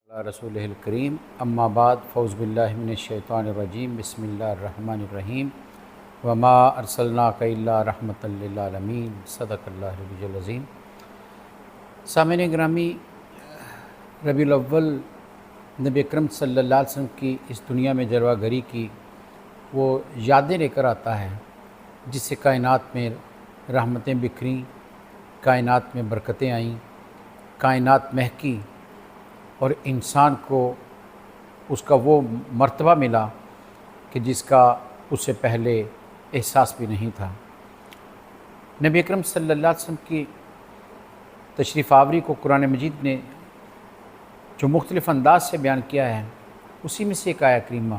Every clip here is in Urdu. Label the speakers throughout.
Speaker 1: رسولہ الکریم اما بعد فاعوذ باللہ من الشیطان الرجیم بسم اللہ الرحمن الرحیم وما ارسلناک الا رحمۃ للعالمین صدق اللہ العلی العظیم۔ سامعین گرامی، ربیع الاول نبی اکرم صلی اللہ علیہ وسلم کی اس دنیا میں جلوہ گری کی وہ یادیں لے کر آتا ہے، جس سے کائنات میں رحمتیں بکھریں، کائنات میں برکتیں آئیں، کائنات مہکی اور انسان کو اس کا وہ مرتبہ ملا کہ جس کا اس سے پہلے احساس بھی نہیں تھا۔ نبی اکرم صلی اللہ علیہ وسلم کی تشریف آوری کو قرآن مجید نے جو مختلف انداز سے بیان کیا ہے، اسی میں سے ایک آیہ کریمہ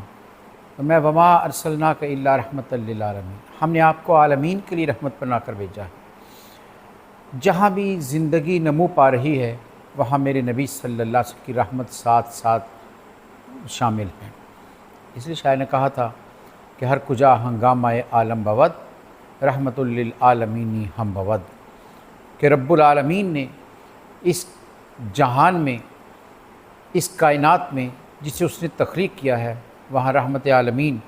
Speaker 1: میں وما ارسلناک الا رحمۃ للعالمین، ہم نے آپ کو عالمین کے لیے رحمت بنا کر بھیجا ہے۔ جہاں بھی زندگی نمو پا رہی ہے وہاں میرے نبی صلی اللہ علیہ وسلم کی رحمت ساتھ ساتھ شامل ہے۔ اس لیے شاعر نے کہا تھا کہ ہر کجا ہنگامہ عالم بود، رحمت للعالمین ہم بود، کہ رب العالمین نے اس جہان میں، اس کائنات میں جسے اس نے تخلیق کیا ہے، وہاں رحمت عالمین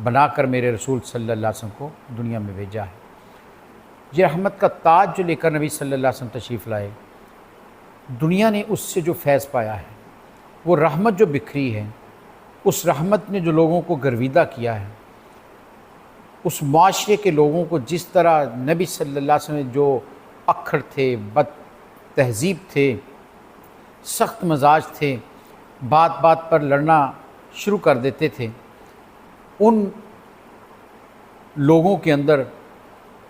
Speaker 1: بنا کر میرے رسول صلی اللہ علیہ وسلم کو دنیا میں بھیجا ہے۔ یہ رحمت کا تاج جو لے کر نبی صلی اللہ علیہ وسلم تشریف لائے، دنیا نے اس سے جو فیض پایا ہے، وہ رحمت جو بکھری ہے، اس رحمت نے جو لوگوں کو گرویدہ کیا ہے، اس معاشرے کے لوگوں کو جس طرح نبی صلی اللہ علیہ وسلم جو اکھڑ تھے، بد تہذیب تھے، سخت مزاج تھے، بات بات پر لڑنا شروع کر دیتے تھے، ان لوگوں کے اندر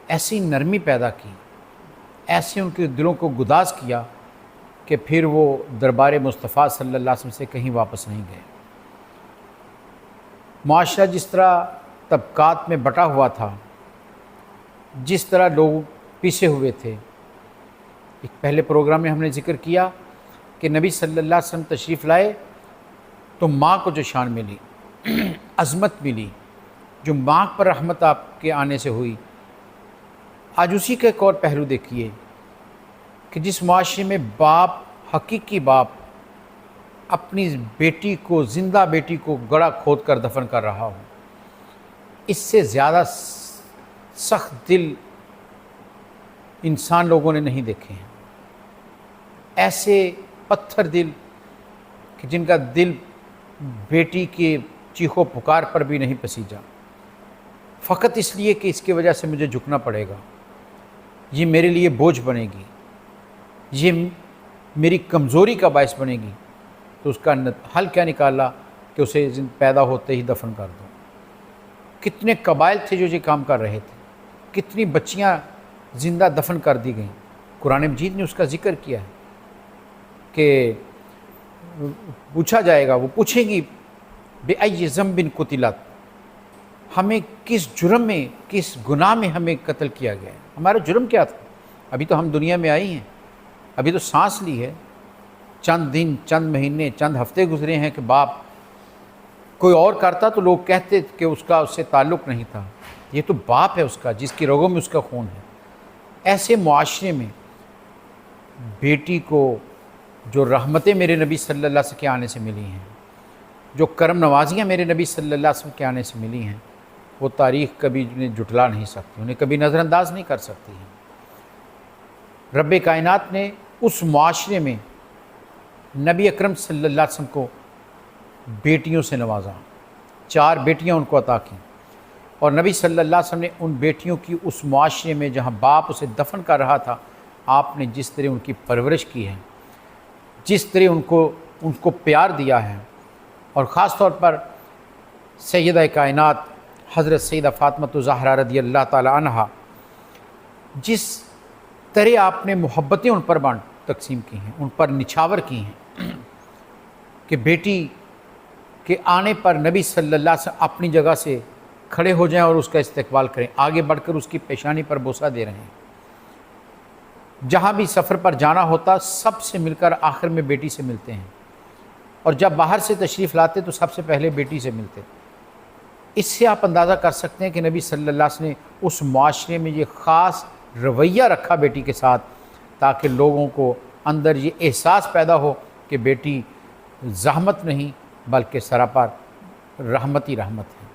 Speaker 1: ایسی نرمی پیدا کی، ایسے ان کے دلوں کو گداز کیا کہ پھر وہ دربار مصطفیٰ صلی اللہ علیہ وسلم سے کہیں واپس نہیں گئے۔ معاشرہ جس طرح طبقات میں بٹا ہوا تھا، جس طرح لوگ پیسے ہوئے تھے، ایک پہلے پروگرام میں ہم نے ذکر کیا کہ نبی صلی اللہ علیہ وسلم تشریف لائے تو ماں کو جو شان ملی، عظمت ملی، جو ماں پر رحمت آپ کے آنے سے ہوئی، آج اسی کا ایک اور پہلو دیکھیے کہ جس معاشرے میں باپ، حقیقی باپ، اپنی بیٹی کو، زندہ بیٹی کو گڑھا کھود کر دفن کر رہا ہو، اس سے زیادہ سخت دل انسان لوگوں نے نہیں دیکھے ہیں۔ ایسے پتھر دل کہ جن کا دل بیٹی کے چیخو پکار پر بھی نہیں پسیجا، فقط اس لیے کہ اس کی وجہ سے مجھے جھکنا پڑے گا، یہ میرے لیے بوجھ بنے گی، یہ میری کمزوری کا باعث بنے گی، تو اس کا حل کیا نکالا کہ اسے پیدا ہوتے ہی دفن کر دو۔ کتنے قبائل تھے جو یہ کام کر رہے تھے، کتنی بچیاں زندہ دفن کر دی گئیں۔ قرآن مجید نے اس کا ذکر کیا ہے کہ پوچھا جائے گا، وہ پوچھیں گی بِأَيِّ ذَنبٍ قُتِلَتْ، ہمیں کس جرم میں، کس گناہ میں ہمیں قتل کیا گیا ہے، ہمارا جرم کیا تھا؟ ابھی تو ہم دنیا میں آئی ہیں، ابھی تو سانس لی ہے، چند دن، چند مہینے، چند ہفتے گزرے ہیں کہ باپ کوئی اور کرتا تو لوگ کہتے کہ اس کا اس سے تعلق نہیں تھا، یہ تو باپ ہے اس کا، جس کی رگوں میں اس کا خون ہے۔ ایسے معاشرے میں بیٹی کو جو رحمتیں میرے نبی صلی اللہ علیہ وسلم کے آنے سے ملی ہیں، جو کرم نوازیاں میرے نبی صلی اللہ علیہ وسلم کے آنے سے ملی ہیں، وہ تاریخ کبھی انہیں جھٹلا نہیں سکتی، انہیں کبھی نظر انداز نہیں کر سکتی ہیں۔ رب کائنات نے اس معاشرے میں نبی اکرم صلی اللہ علیہ وسلم کو بیٹیوں سے نوازا، 4 بیٹیاں ان کو عطا کیں، اور نبی صلی اللہ علیہ وسلم نے ان بیٹیوں کی اس معاشرے میں جہاں باپ اسے دفن کر رہا تھا، آپ نے جس طرح ان کی پرورش کی ہے، جس طرح ان کو پیار دیا ہے، اور خاص طور پر سیدہ کائنات حضرت سیدہ فاطمہ زہرا رضی اللہ تعالی عنہا، جس طرح آپ نے محبتیں ان پر تقسیم کی ہیں، ان پر نچھاور کی ہیں کہ بیٹی کے آنے پر نبی صلی اللہ علیہ وسلم اپنی جگہ سے کھڑے ہو جائیں اور اس کا استقبال کریں، آگے بڑھ کر اس کی پیشانی پر بوسہ دے رہے ہیں۔ جہاں بھی سفر پر جانا ہوتا، سب سے مل کر آخر میں بیٹی سے ملتے ہیں، اور جب باہر سے تشریف لاتے تو سب سے پہلے بیٹی سے ملتے۔ اس سے آپ اندازہ کر سکتے ہیں کہ نبی صلی اللہ علیہ وسلم نے اس معاشرے میں یہ خاص رویہ رکھا بیٹی کے ساتھ، تاکہ لوگوں کو اندر یہ احساس پیدا ہو کہ بیٹی زحمت نہیں بلکہ سراپا رحمت ہی رحمت ہے۔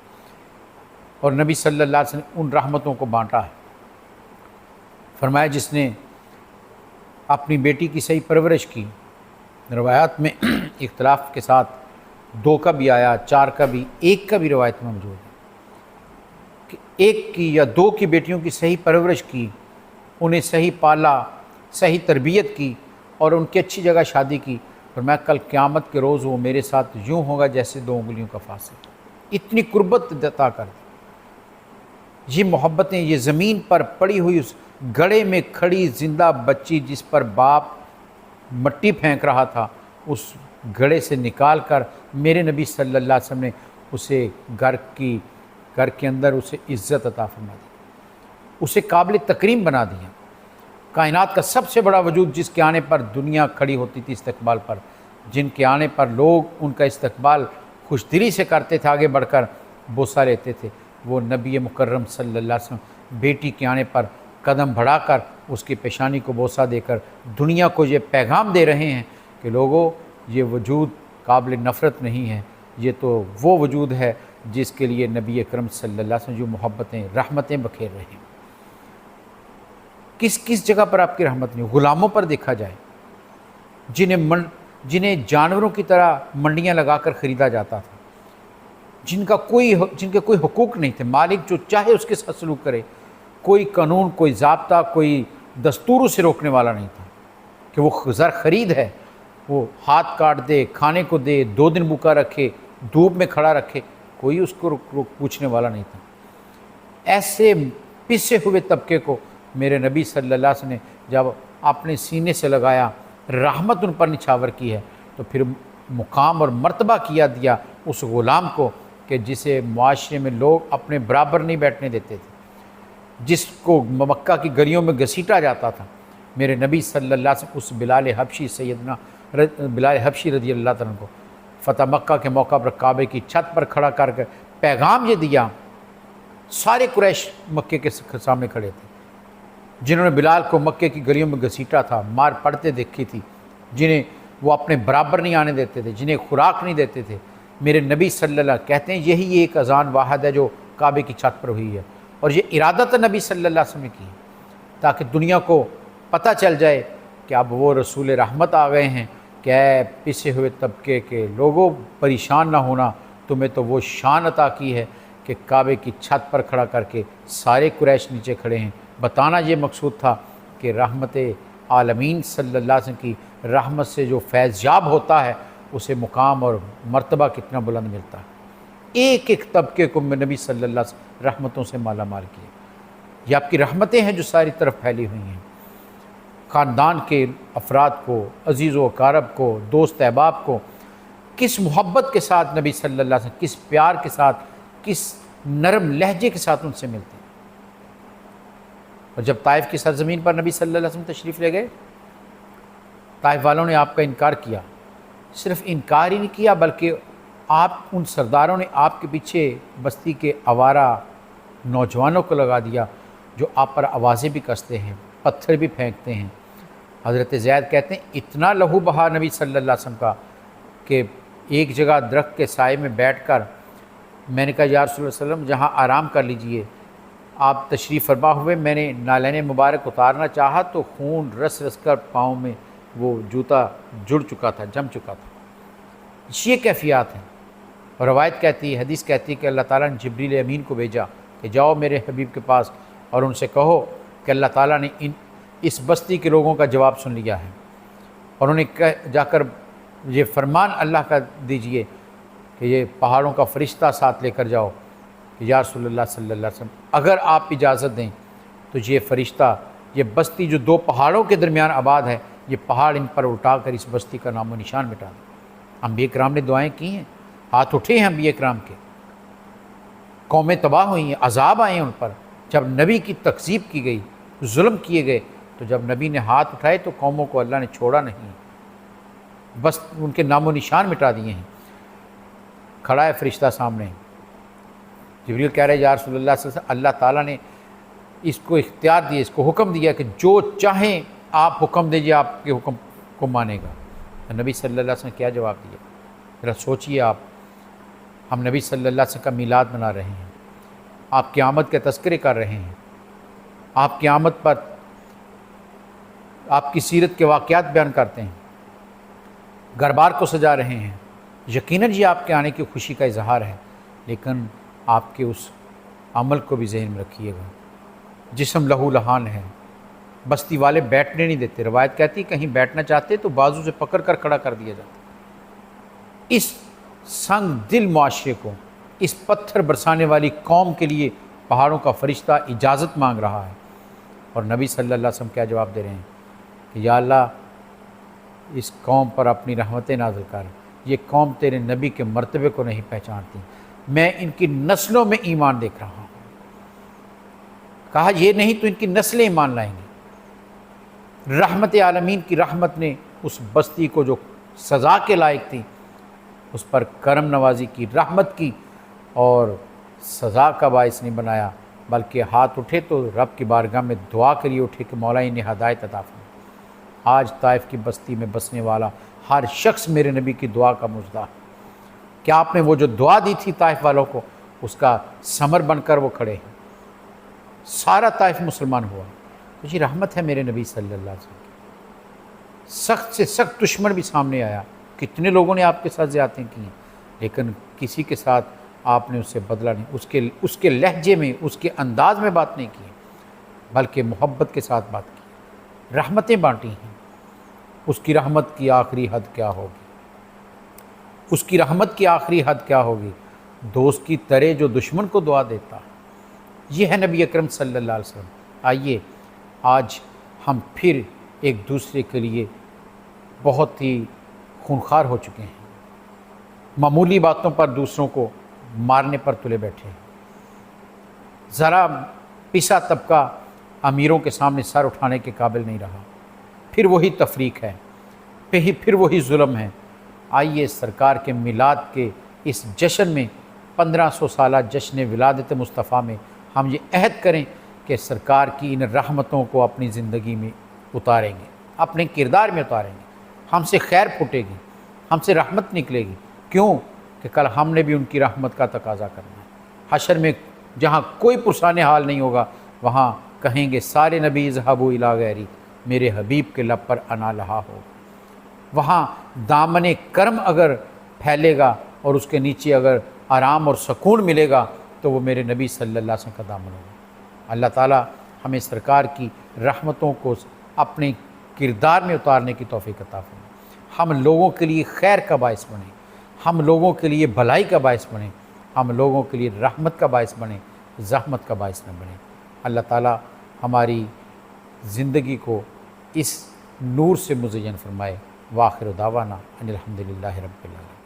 Speaker 1: اور نبی صلی اللہ علیہ وسلم نے ان رحمتوں کو بانٹا ہے۔ فرمایا جس نے اپنی بیٹی کی صحیح پرورش کی، روایات میں اختلاف کے ساتھ 2 کا بھی آیا، 4 کا بھی، 1 کا بھی روایت میں موجود ہے کہ 1 کی یا 2 کی بیٹیوں کی صحیح پرورش کی، انہیں صحیح پالا، صحیح تربیت کی اور ان کی اچھی جگہ شادی کی، فرمایا کل قیامت کے روز وہ میرے ساتھ یوں ہوگا جیسے 2 انگلیوں کا فاصلہ۔ اتنی قربت عطا کر دی۔ یہ محبتیں، یہ زمین پر پڑی ہوئی اس گڑھے میں کھڑی زندہ بچی جس پر باپ مٹی پھینک رہا تھا، اس گڑھے سے نکال کر میرے نبی صلی اللہ علیہ وسلم نے اسے گھر کے اندر اسے عزت عطا فرما دی، اسے قابل تکریم بنا دیا۔ کائنات کا سب سے بڑا وجود جس کے آنے پر دنیا کھڑی ہوتی تھی استقبال پر، جن کے آنے پر لوگ ان کا استقبال خوش دلی سے کرتے تھے، آگے بڑھ کر بوسہ لیتے تھے، وہ نبی مکرم صلی اللہ علیہ وسلم بیٹی کے آنے پر قدم بڑھا کر اس کی پیشانی کو بوسہ دے کر دنیا کو یہ پیغام دے رہے ہیں کہ لوگوں، یہ وجود قابل نفرت نہیں ہے، یہ تو وہ وجود ہے جس کے لیے نبی اکرم صلی اللہ علیہ وسلم جو محبتیں، رحمتیں بکھیر رہے ہیں۔ کس جگہ پر آپ کی رحمت نہیں؟ غلاموں پر دیکھا جائے، جنہیں جانوروں کی طرح منڈیاں لگا کر خریدا جاتا تھا، جن کے کوئی حقوق نہیں تھے، مالک جو چاہے اس کے ساتھ سلوک کرے، کوئی قانون، کوئی ضابطہ، کوئی دستور اسے روکنے والا نہیں تھا کہ وہ زر خرید ہے، وہ ہاتھ کاٹ دے، کھانے کو دے، 2 دن بھوکا رکھے، دھوپ میں کھڑا رکھے، کوئی اس کو پوچھنے والا نہیں تھا۔ ایسے پسے ہوئے طبقے کو میرے نبی صلی اللہ علیہ وسلم نے جب اپنے سینے سے لگایا، رحمت ان پر نچھاور کی ہے، تو پھر مقام اور مرتبہ کیا دیا اس غلام کو کہ جسے معاشرے میں لوگ اپنے برابر نہیں بیٹھنے دیتے تھے، جس کو مکہ کی گلیوں میں گھسیٹا جاتا تھا۔ میرے نبی صلی اللہ علیہ وسلم اس بلال حبشی، سیدنا بلال حبشی رضی اللہ تعالیٰ عنہ کو فتح مکہ کے موقع پر کعبے کی چھت پر کھڑا کر کے پیغام یہ دیا۔ سارے قریش مکے کے سامنے کھڑے تھے، جنہوں نے بلال کو مکے کی گلیوں میں گھسیٹا تھا، مار پڑتے دیکھی تھی، جنہیں وہ اپنے برابر نہیں آنے دیتے تھے، جنہیں خوراک نہیں دیتے تھے۔ میرے نبی صلی اللہ علیہ وسلم کہتے ہیں یہی ایک اذان واحد ہے جو کعبے کی چھت پر ہوئی ہے، اور یہ ارادت نبی صلی اللہ علیہ وسلم نے کی ہے تاکہ دنیا کو پتہ چل جائے کہ اب وہ رسول رحمت آ گئے ہیں کہ اے پسے ہوئے طبقے کے لوگوں، پریشان نہ ہونا، تمہیں تو وہ شان عطا کی ہے کہ کعبے کی چھت پر کھڑا کر کے سارے قریش نیچے کھڑے ہیں۔ بتانا یہ مقصود تھا کہ رحمت عالمین صلی اللہ علیہ وسلم کی رحمت سے جو فیض یاب ہوتا ہے اسے مقام اور مرتبہ کتنا بلند ملتا ہے۔ ایک ایک طبقے کو نبی صلی اللہ علیہ وسلم رحمتوں سے مالا مال کیا۔ یہ آپ کی رحمتیں ہیں جو ساری طرف پھیلی ہوئی ہیں۔ خاندان کے افراد کو، عزیز و اقارب کو، دوست احباب کو کس محبت کے ساتھ نبی صلی اللہ علیہ وسلم، کس پیار کے ساتھ، کس نرم لہجے کے ساتھ ان سے ملتے ہیں۔ اور جب طائف کی سرزمین پر نبی صلی اللہ علیہ وسلم تشریف لے گئے، طائف والوں نے آپ کا انکار کیا۔ صرف انکار ہی نہیں کیا بلکہ ان سرداروں نے آپ کے پیچھے بستی کے آوارہ نوجوانوں کو لگا دیا جو آپ پر آوازیں بھی کستے ہیں، پتھر بھی پھینکتے ہیں۔ حضرت زید کہتے ہیں اتنا لہو بہا نبی صلی اللہ علیہ وسلم کا کہ ایک جگہ درخت کے سائے میں بیٹھ کر میں نے کہا یا رسول اللہ صلی اللہ علیہ وسلم جہاں آرام کر لیجئے، آپ تشریف فرما ہوئے، میں نے نالین مبارک اتارنا چاہا تو خون رس رس کر پاؤں میں وہ جوتا جڑ چکا تھا، جم چکا تھا۔ یہ کیفیات ہیں۔ اور روایت کہتی ہے، حدیث کہتی ہے کہ اللہ تعالیٰ نے جبریل امین کو بھیجا کہ جاؤ میرے حبیب کے پاس اور ان سے کہو کہ اللہ تعالیٰ نے اس بستی کے لوگوں کا جواب سن لیا ہے، اور انہیں جا کر یہ فرمان اللہ کا دیجئے کہ یہ پہاڑوں کا فرشتہ ساتھ لے کر جاؤ کہ یا رسول اللہ صلی اللہ علیہ وسلم اگر آپ اجازت دیں تو یہ فرشتہ، یہ بستی جو 2 پہاڑوں کے درمیان آباد ہے، یہ پہاڑ ان پر اٹھا کر اس بستی کا نام و نشان مٹا دیں۔ انبیاء کرام نے دعائیں کی ہیں، ہاتھ اٹھے ہیں انبیاء کرام کے، قومیں تباہ ہوئی ہیں، عذاب آئے ہیں ان پر، جب نبی کی تکذیب کی گئی، ظلم کیے گئے، تو جب نبی نے ہاتھ اٹھائے تو قوموں کو اللہ نے چھوڑا نہیں، بس ان کے نام و نشان مٹا دیے ہیں۔ کھڑا ہے فرشتہ سامنے، جبریل کہہ رہے یا رسول اللہ صلی اللہ علیہ وسلم اللہ تعالیٰ نے اس کو اختیار دیا، اس کو حکم دیا کہ جو چاہیں آپ حکم دیجیے، آپ کے حکم کو مانے گا۔ تو نبی صلی اللہ علیہ وسلم نے کیا جواب دیا؟ ذرا سوچئے آپ، ہم نبی صلی اللہ علیہ وسلم کا میلاد منا رہے ہیں، آپ کی آمد کے تذکرے کر رہے ہیں، آپ کی آمد پر آپ کی سیرت کے واقعات بیان کرتے ہیں، گھر بار کو سجا رہے ہیں، یقیناً یہ آپ کے آنے کی خوشی کا اظہار ہے، لیکن آپ کے اس عمل کو بھی ذہن میں رکھیے گا۔ جسم لہو لہان ہے، بستی والے بیٹھنے نہیں دیتے، روایت کہتی کہیں بیٹھنا چاہتے تو بازو سے پکڑ کر کھڑا کر دیا جاتا۔ اس سنگ دل معاشرے کو، اس پتھر برسانے والی قوم کے لیے پہاڑوں کا فرشتہ اجازت مانگ رہا ہے، اور نبی صلی اللہ علیہ وسلم کیا جواب دے رہے ہیں کہ یا اللہ اس قوم پر اپنی رحمتیں نازل کر، یہ قوم تیرے نبی کے مرتبے کو نہیں پہچانتی، میں ان کی نسلوں میں ایمان دیکھ رہا ہوں۔ کہا یہ نہیں تو ان کی نسلیں ایمان لائیں گی۔ رحمت عالمین کی رحمت نے اس بستی کو جو سزا کے لائق تھی اس پر کرم نوازی کی، رحمت کی، اور سزا کا باعث نہیں بنایا، بلکہ ہاتھ اٹھے تو رب کی بارگاہ میں دعا کے لیے اٹھے کہ مولا انہیں ہدایت عطا فرما۔ آج طائف کی بستی میں بسنے والا ہر شخص میرے نبی کی دعا کا مژدہ ہے۔ کیا آپ نے وہ جو دعا دی تھی طائف والوں کو، اس کا ثمر بن کر وہ کھڑے ہیں، سارا طائف مسلمان ہوا۔ تو یہ رحمت ہے میرے نبی صلی اللہ علیہ وسلم کی۔ سخت سے سخت دشمن بھی سامنے آیا، کتنے لوگوں نے آپ کے ساتھ زیادتیاں کی ہیں، لیکن کسی کے ساتھ آپ نے اس سے بدلہ نہیں، اس کے لہجے میں، اس کے انداز میں بات نہیں کی، بلکہ محبت کے ساتھ بات کی، رحمتیں بانٹی ہیں۔ اس کی رحمت کی آخری حد کیا ہوگی؟ اس کی رحمت کی آخری حد کیا ہوگی؟ دوست کی طرح جو دشمن کو دعا دیتا۔ یہ ہے نبی اکرم صلی اللہ علیہ وسلم۔ آئیے آج ہم پھر ایک دوسرے کے لیے بہت ہی خونخوار ہو چکے ہیں، معمولی باتوں پر دوسروں کو مارنے پر تلے بیٹھے ہیں۔ ذرا پسا طبقہ امیروں کے سامنے سر اٹھانے کے قابل نہیں رہا، پھر وہی تفریق ہے، پھر وہی ظلم ہے۔ آئیے سرکار کے میلاد کے اس جشن میں، 1500 سالہ جشن ولادت مصطفیٰ میں ہم یہ عہد کریں کہ سرکار کی ان رحمتوں کو اپنی زندگی میں اتاریں گے، اپنے کردار میں اتاریں گے، ہم سے خیر پھوٹے گی، ہم سے رحمت نکلے گی۔ کیوں کہ کل ہم نے بھی ان کی رحمت کا تقاضا کرنا ہے۔ حشر میں جہاں کوئی پرسان حال نہیں ہوگا، وہاں کہیں گے سارے نبی اذهبوا الی غیری، میرے حبیب کے لب پر انا لہا ہو۔ وہاں دامن کرم اگر پھیلے گا اور اس کے نیچے اگر آرام اور سکون ملے گا تو وہ میرے نبی صلی اللہ علیہ وسلم کا دامن ہوگا۔ اللہ تعالی ہمیں سرکار کی رحمتوں کو اپنے کردار میں اتارنے کی توفیق عطا فرمائے۔ ہم لوگوں کے لیے خیر کا باعث بنیں، ہم لوگوں کے لیے بھلائی کا باعث بنیں، ہم لوگوں کے لیے رحمت کا باعث بنیں، زحمت کا باعث نہ بنیں۔ اللہ تعالی ہماری زندگی کو اس نور سے مزین فرمائے۔ وآخر دعوانا ان الحمدللہ رب العالمین۔